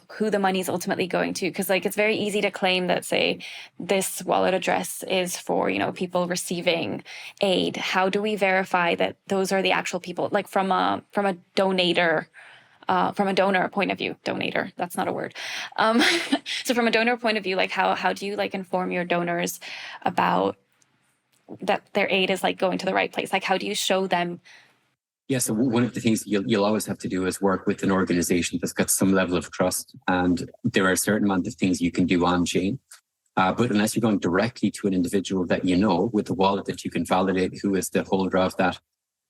who the money is ultimately going to? Because like it's very easy to claim that, say, this wallet address is for people receiving aid. How do we verify that those are the actual people? Like from a donator. From a donor point of view, donator, that's not a word. So from a donor point of view, like how do you like inform your donors about that their aid is like going to the right place? Like how do you show them? Yeah, so one of the things you'll always have to do is work with an organization that's got some level of trust. And there are a certain amount of things you can do on chain. But unless you're going directly to an individual that you know with the wallet that you can validate who is the holder of that,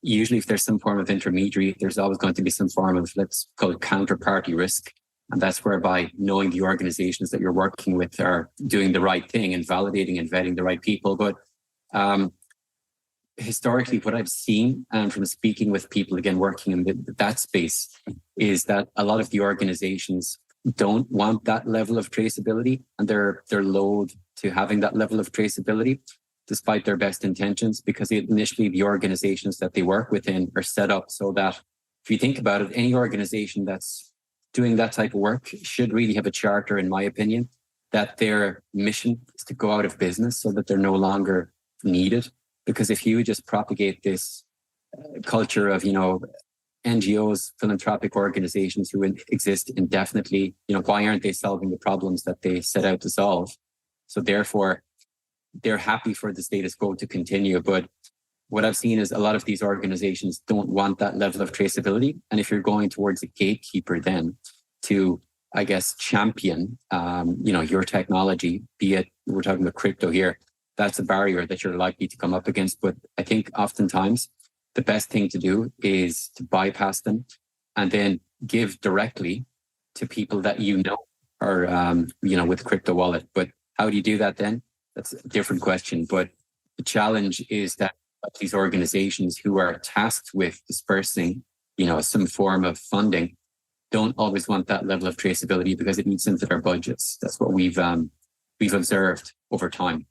usually if there's some form of intermediary, there's always going to be some form of, let's call it counterparty risk. And that's whereby knowing the organizations that you're working with are doing the right thing and validating and vetting the right people. But historically, what I've seen from speaking with people, again, working in that space, is that a lot of the organizations don't want that level of traceability, and they're loath to having that level of traceability, despite their best intentions, because initially the organizations that they work within are set up so that, if you think about it, any organization that's doing that type of work should really have a charter, in my opinion, that their mission is to go out of business so that they're no longer needed. Because if you just propagate this culture of, NGOs, philanthropic organizations who exist indefinitely, why aren't they solving the problems that they set out to solve? So therefore, they're happy for the status quo to continue. But what I've seen is a lot of these organizations don't want that level of traceability. And if you're going towards a gatekeeper then to, I guess, champion, your technology, be it, we're talking about crypto here, that's a barrier that you're likely to come up against. But I think oftentimes the best thing to do is to bypass them and then give directly to people that are, with crypto wallet. But how do you do that then? That's a different question. But the challenge is that these organizations who are tasked with dispersing, some form of funding don't always want that level of traceability because it eats into their budgets. That's what we've observed over time.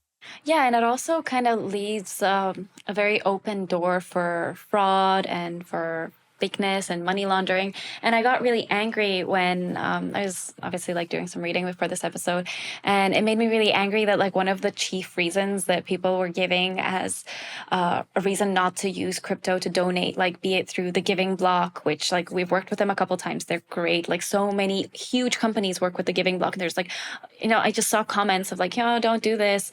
Yeah, and it also kind of leaves a very open door for fraud and for fakeness and money laundering. And I got really angry when I was obviously like doing some reading before this episode, and it made me really angry that like one of the chief reasons that people were giving as a reason not to use crypto to donate, like be it through the Giving Block, which like we've worked with them a couple times. They're great. Like so many huge companies work with the Giving Block, and there's like, I just saw comments of like, don't do this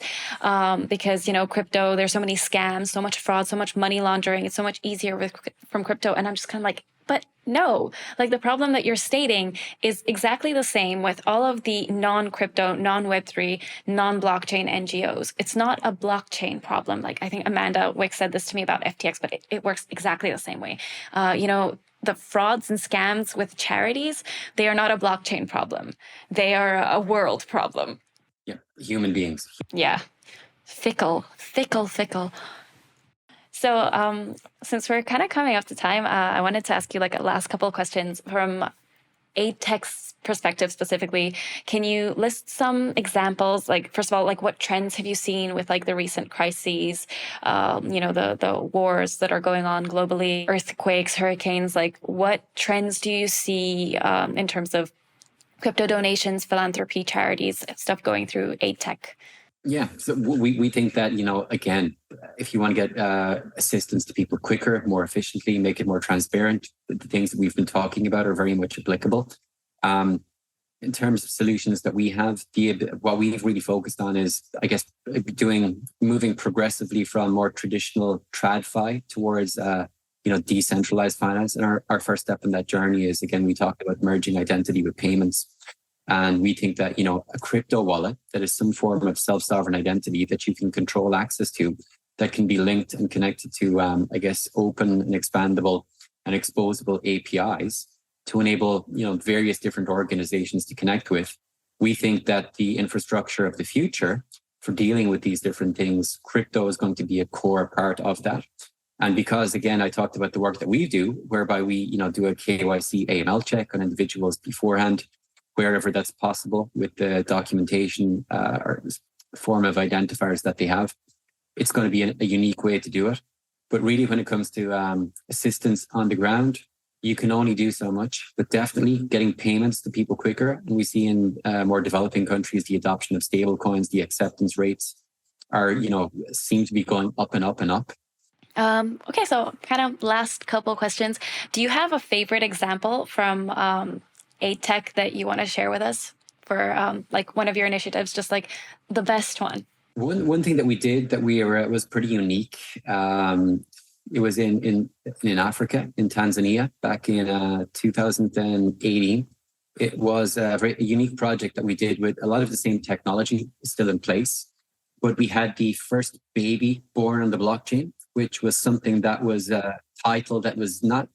because crypto. There's so many scams, so much fraud, so much money laundering. It's so much easier from crypto, and I'm just kind of like, but no, like the problem that you're stating is exactly the same with all of the non-crypto, non-Web3, non-blockchain NGOs. It's not a blockchain problem. Like I think Amanda Wick said this to me about FTX, but it works exactly the same way. The frauds and scams with charities, they are not a blockchain problem. They are a world problem. Yeah, human beings. Yeah, fickle. So since we're kind of coming up to time, I wanted to ask you like a last couple of questions from AIDTech's perspective specifically. Can you list some examples? Like, first of all, like what trends have you seen with like the recent crises, the wars that are going on globally, earthquakes, hurricanes? Like what trends do you see in terms of crypto donations, philanthropy, charities, stuff going through AIDTech? Yeah, so we think that, again, if you want to get assistance to people quicker, more efficiently, make it more transparent, the things that we've been talking about are very much applicable. in terms of solutions that we have, what we've really focused on is, I guess, moving progressively from more traditional TradFi towards, decentralized finance. And our first step in that journey is, again, we talked about merging identity with payments. And we think that, a crypto wallet that is some form of self-sovereign identity that you can control access to, that can be linked and connected to, open and expandable and exposable APIs to enable, various different organizations to connect with. We think that the infrastructure of the future for dealing with these different things, crypto is going to be a core part of that. And because, again, I talked about the work that we do, whereby we, do a KYC AML check on individuals beforehand, wherever that's possible with the documentation or form of identifiers that they have. It's going to be a unique way to do it. But really, when it comes to assistance on the ground, you can only do so much, but definitely getting payments to people quicker. And we see in more developing countries, the adoption of stable coins, the acceptance rates are, seem to be going up and up and up. Okay, so kind of last couple questions. Do you have a favorite example from AIDTech that you want to share with us for like one of your initiatives, just like the best one? One thing that we did that was pretty unique. It was in Africa, in Tanzania, back in 2018. It was a very unique project that we did with a lot of the same technology still in place, but we had the first baby born on the blockchain, which was something that was a title that was not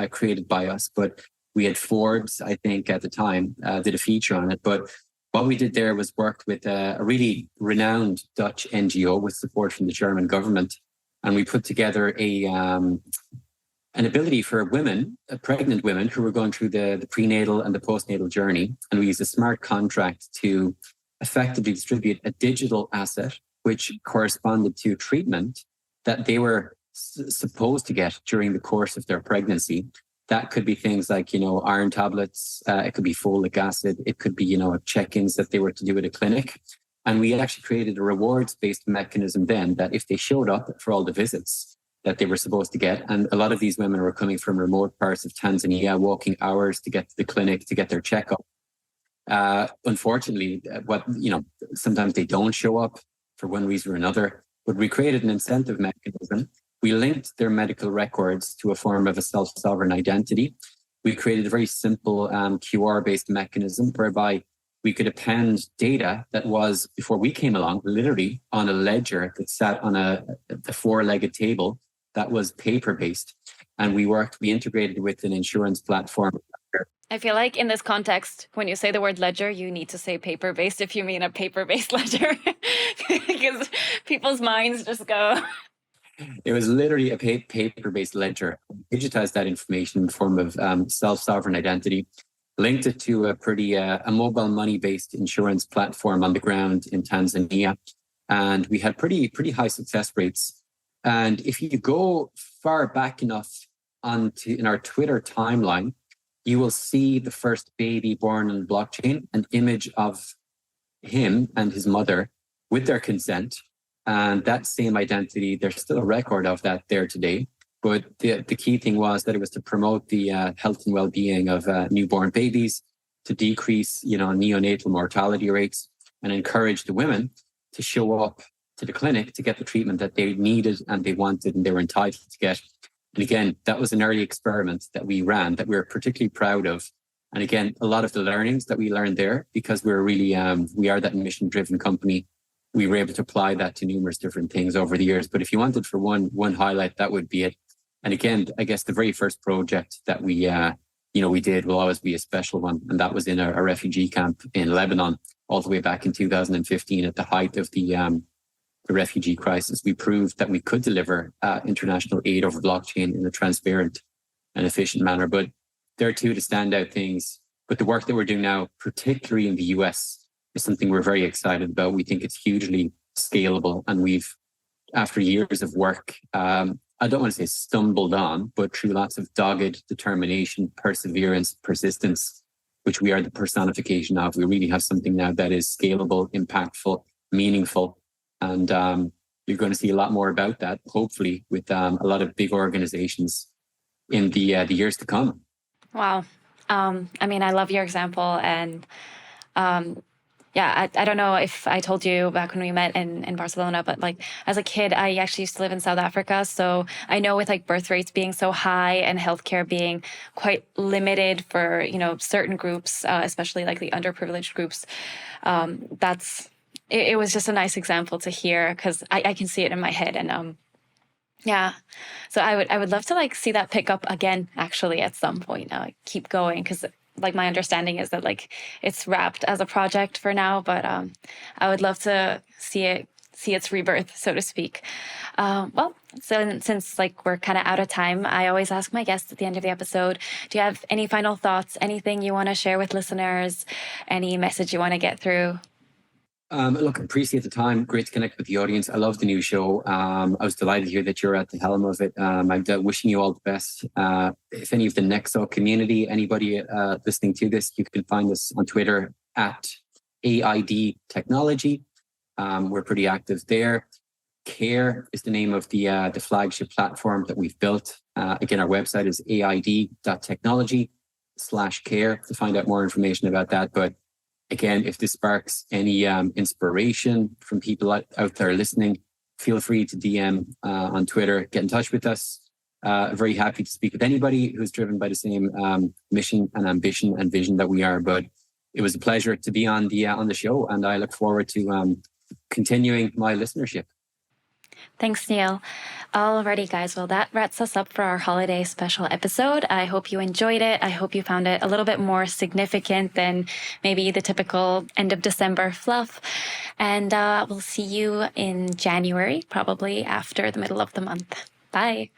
created by us, but we had Forbes, I think, at the time, did a feature on it. But what we did there was worked with a really renowned Dutch NGO with support from the German government. And we put together an ability for women, pregnant women who were going through the prenatal and the postnatal journey. And we used a smart contract to effectively distribute a digital asset, which corresponded to treatment that they were supposed to get during the course of their pregnancy. That could be things like, iron tablets. It could be folic acid. It could be, check-ins that they were to do at a clinic. And we actually created a rewards-based mechanism then that if they showed up for all the visits that they were supposed to get, and a lot of these women were coming from remote parts of Tanzania, walking hours to get to the clinic to get their checkup. Unfortunately, sometimes they don't show up for one reason or another, but we created an incentive mechanism. We linked their medical records to a form of a self-sovereign identity. We created a very simple QR-based mechanism whereby we could append data that was, before we came along, literally on a ledger that sat on a four-legged table that was paper-based. And we integrated with an insurance platform. I feel like in this context, when you say the word ledger, you need to say paper-based if you mean a paper-based ledger, because people's minds just go. It was literally a paper-based ledger. Digitized that information in the form of self-sovereign identity, linked it to a mobile money-based insurance platform on the ground in Tanzania. And we had pretty high success rates. And if you go far back enough in our Twitter timeline, you will see the first baby born on the blockchain, an image of him and his mother with their consent. And that same identity, there's still a record of that there today. But the key thing was that it was to promote the health and well-being of newborn babies, to decrease, neonatal mortality rates, and encourage the women to show up to the clinic to get the treatment that they needed and they wanted and they were entitled to get. And again, that was an early experiment that we ran that we were particularly proud of. And again, a lot of the learnings that we learned there, because we're really, we are that mission-driven company, we were able to apply that to numerous different things over the years. But if you wanted for one highlight, that would be it. And again, I guess the very first project that we did will always be a special one. And that was in a refugee camp in Lebanon, all the way back in 2015 at the height of the refugee crisis. We proved that we could deliver international aid over blockchain in a transparent and efficient manner. But there are two of the standout things. But the work that we're doing now, particularly in the US, is something we're very excited about. We think it's hugely scalable. And we've, after years of work, I don't want to say stumbled on, but through lots of dogged determination, perseverance, persistence, which we are the personification of, we really have something now that is scalable, impactful, meaningful. And you're going to see a lot more about that, hopefully, with a lot of big organizations in the years to come. Wow. I mean, I love your example. And yeah, I don't know if I told you back when we met in Barcelona, but like as a kid, I actually used to live in South Africa. So I know with like birth rates being so high and healthcare being quite limited for, certain groups, especially like the underprivileged groups, it was just a nice example to hear because I can see it in my head. And yeah, so I would love to like see that pick up again actually at some point. Keep going because like my understanding is that like it's wrapped as a project for now, but I would love to see its rebirth, so to speak. Well, so since like we're kind of out of time, I always ask my guests at the end of the episode, do you have any final thoughts, anything you want to share with listeners, any message you want to get through? Look, appreciate the time. Great to connect with the audience. I love the new show. I was delighted to hear that you're at the helm of it. I'm wishing you all the best. If any of the Nexo community, anybody listening to this, you can find us on Twitter at AID Technology. We're pretty active there. Care is the name of the flagship platform that we've built. Again, our website is aid.technology/care to find out more information about that. But again, if this sparks any inspiration from people out there listening, feel free to DM on Twitter, get in touch with us. Very happy to speak with anybody who's driven by the same mission and ambition and vision that we are. But it was a pleasure to be on the show, and I look forward to continuing my listenership. Thanks, Niall. Alrighty, guys. Well, that wraps us up for our holiday special episode. I hope you enjoyed it. I hope you found it a little bit more significant than maybe the typical end of December fluff. And we'll see you in January, probably after the middle of the month. Bye.